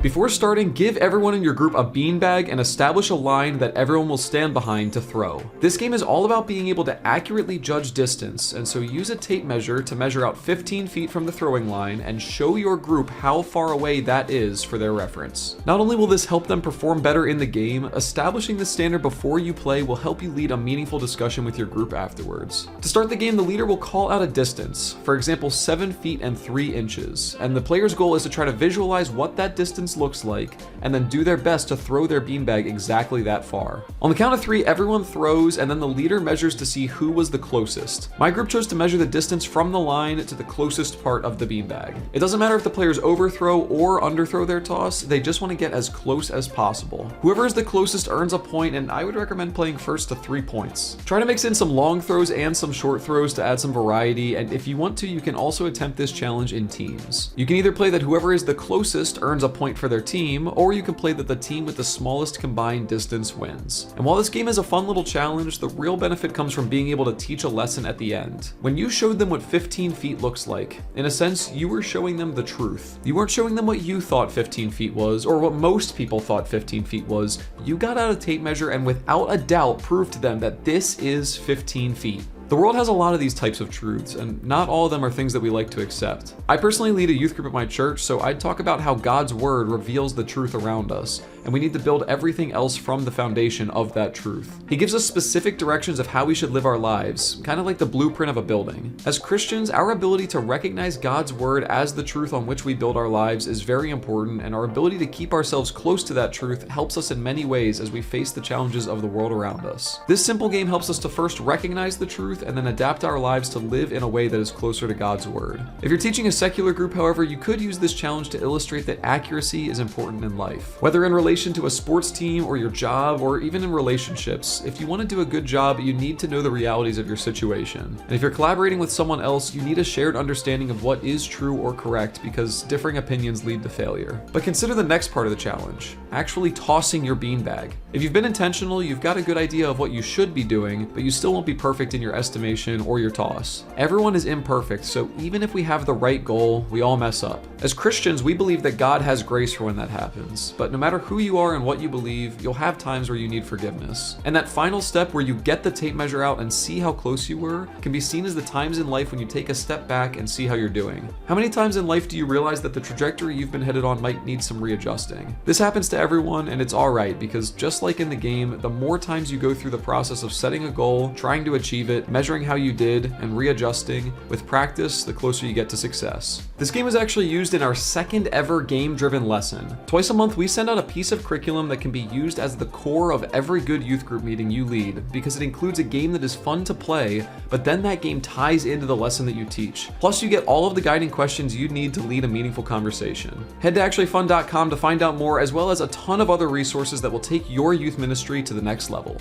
Before starting, give everyone in your group a beanbag and establish a line that everyone will stand behind to throw. This game is all about being able to accurately judge distance, and so use a tape measure to measure out 15 feet from the throwing line and show your group how far away that is for their reference. Not only will this help them perform better in the game, establishing the standard before you play will help you lead a meaningful discussion with your group afterwards. To start the game, the leader will call out a distance, for example 7 feet and 3 inches, and the player's goal is to try to visualize what that distance looks like and then do their best to throw their beanbag exactly that far. On the count of 3, everyone throws and then the leader measures to see who was the closest. My group chose to measure the distance from the line to the closest part of the beanbag. It doesn't matter if the players overthrow or underthrow their toss, they just want to get as close as possible. Whoever is the closest earns a point, and I would recommend playing first to 3 points. Try to mix in some long throws and some short throws to add some variety, and if you want to, you can also attempt this challenge in teams. You can either play that whoever is the closest earns a point for their team, or you can play that the team with the smallest combined distance wins. And while this game is a fun little challenge, the real benefit comes from being able to teach a lesson at the end. When you showed them what 15 feet looks like, in a sense, you were showing them the truth. You weren't showing them what you thought 15 feet was, or what most people thought 15 feet was. You got out a tape measure and without a doubt proved to them that this is 15 feet. The world has a lot of these types of truths, and not all of them are things that we like to accept. I personally lead a youth group at my church, so I'd talk about how God's word reveals the truth around us, and we need to build everything else from the foundation of that truth. He gives us specific directions of how we should live our lives, kind of like the blueprint of a building. As Christians, our ability to recognize God's word as the truth on which we build our lives is very important, and our ability to keep ourselves close to that truth helps us in many ways as we face the challenges of the world around us. This simple game helps us to first recognize the truth and then adapt our lives to live in a way that is closer to God's word. If you're teaching a secular group, however, you could use this challenge to illustrate that accuracy is important in life. Whether in relation to a sports team or your job or even in relationships, if you want to do a good job, you need to know the realities of your situation. And if you're collaborating with someone else, you need a shared understanding of what is true or correct, because differing opinions lead to failure. But consider the next part of the challenge, actually tossing your beanbag. If you've been intentional, you've got a good idea of what you should be doing, but you still won't be perfect in your estimation or your toss. Everyone is imperfect, so even if we have the right goal, we all mess up. As Christians, we believe that God has grace for when that happens, but no matter who you are and what you believe, you'll have times where you need forgiveness. And that final step where you get the tape measure out and see how close you were can be seen as the times in life when you take a step back and see how you're doing. How many times in life do you realize that the trajectory you've been headed on might need some readjusting? This happens to everyone, and it's alright, because just like in the game, the more times you go through the process of setting a goal, trying to achieve it, measuring how you did, and readjusting, with practice, the closer you get to success. This game is actually used in our second ever game-driven lesson. Twice a month, we send out a piece of curriculum that can be used as the core of every good youth group meeting you lead, because it includes a game that is fun to play, but then that game ties into the lesson that you teach. Plus, you get all of the guiding questions you need to lead a meaningful conversation. Head to ActuallyFun.com to find out more, as well as a ton of other resources that will take your youth ministry to the next level.